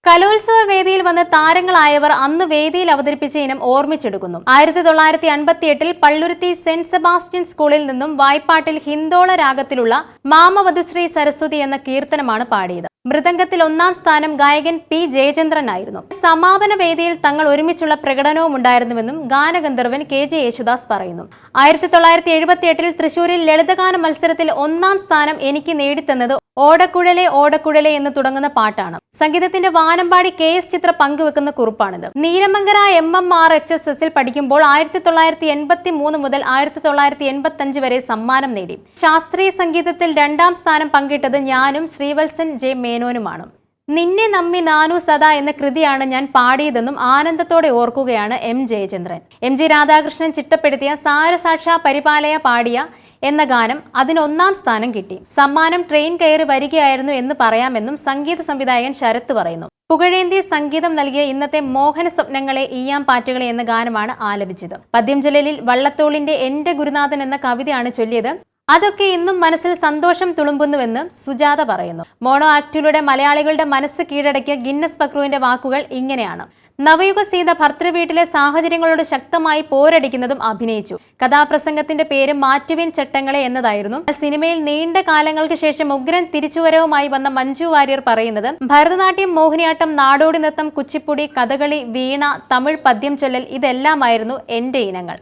കലോത്സവ വേദിയിൽ വന്ന് താരങ്ങളായവർ അന്ന് വേദിയിൽ അവതരിപ്പിച്ച ഇനം ഓർമ്മിച്ചെടുക്കുന്നു. 1958 പള്ളുരുത്തി സെന്റ് സെബാസ്റ്റ്യൻ സ്കൂളിൽ നിന്നും വായ്പാട്ടിൽ ഹിന്ദോള രാഗത്തിലുള്ള മാമവധുശ്രീ സരസ്വതി എന്ന കീർത്തനമാണ് പാടിയത്. മൃദംഗത്തിൽ 1ാം സ്ഥാനം ഗായകൻ പി ജയചന്ദ്രനായിരുന്നു. സമാപന വേദിയിൽ തങ്ങൾ ഒരുമിച്ചുള്ള പ്രകടനവും ഉണ്ടായിരുന്നുവെന്നും ഗാനഗന്ധർവൻ കെ.ജെ. യേശുദാസ് പറയുന്നു. 1978 തൃശൂരിൽ ലളിതഗാന മത്സരത്തിൽ 1ാം സ്ഥാനം എനിക്ക് നേടിത്തന്നത് ഓടക്കുഴലെ ഓടക്കുഴലെ എന്ന് തുടങ്ങുന്ന പാട്ടാണ്. സംഗീതത്തിന്റെ വാനമ്പാടി കെ.എസ്. ചിത്ര പങ്കുവെക്കുന്ന കുറിപ്പാണിത്. നീലമംഗല MMRHSSൽ പഠിക്കുമ്പോൾ 1983 മുതൽ 1985 വരെ സമ്മാനം നേടി. ശാസ്ത്രീയ സംഗീതത്തിൽ 2ാം സ്ഥാനം പങ്കിട്ടത് ഞാനും ശ്രീവത്സൻ ജെ മേനോനുമാണ്. നിന്നെ നമ്മി നാനു സദാ എന്ന കൃതിയാണ് ഞാൻ പാടിയതെന്നും ആനന്ദത്തോടെ ഓർക്കുകയാണ് എം ജയചന്ദ്രൻ. MG രാധാകൃഷ്ണൻ ചിട്ടപ്പെടുത്തിയ സാരസാക്ഷ പരിപാലയ പാടിയ എന്ന ഗാനം അതിന് 1ാം സ്ഥാനം കിട്ടി. സമ്മാനം ട്രെയിൻ കയറി വരികയായിരുന്നു എന്ന് പറയാമെന്നും സംഗീത സംവിധായകൻ ശരത്ത് പറയുന്നു. പുകഴേന്തി സംഗീതം നൽകിയ ഇന്നത്തെ മോഹന സ്വപ്നങ്ങളെ ഈയാം പാറ്റുകളെ എന്ന ഗാനമാണ് ആലപിച്ചത്. പദ്യം ജലലിൽ വള്ളത്തോളിന്റെ എന്റെ ഗുരുനാഥൻ എന്ന കവിതയാണ് ചൊല്ലിയത്. അതൊക്കെ ഇന്നും മനസ്സിൽ സന്തോഷം തുളുമ്പുന്നുവെന്ന് സുജാത പറയുന്നു. മോണോ ആക്ടിലൂടെ മലയാളികളുടെ മനസ്സ് കീഴടക്കിയ ഗിന്നസ് പക്രുവിന്റെ വാക്കുകൾ ഇങ്ങനെയാണ്: നവയുഗ സീത ഭർത്തൃവീട്ടിലെ സാഹചര്യങ്ങളോട് ശക്തമായി പോരടിക്കുന്നതും അഭിനയിച്ചു. കഥാപ്രസംഗത്തിന്റെ പേര് മാറ്റുവിൻ ചട്ടങ്ങളെ എന്നതായിരുന്നു. സിനിമയിൽ നീണ്ട കാലങ്ങൾക്ക് ശേഷം ഉഗ്രൻ തിരിച്ചുവരവുമായി വന്ന മഞ്ജു വാര്യർ പറയുന്നത് ഭരതനാട്യം, മോഹിനിയാട്ടം, നാടോടി നൃത്തം, കുച്ചിപ്പുടി, കഥകളി, വീണ, തമിഴ് പദ്യം ചൊല്ലൽ ഇതെല്ലാമായിരുന്നു എന്റെ ഇനങ്ങൾ.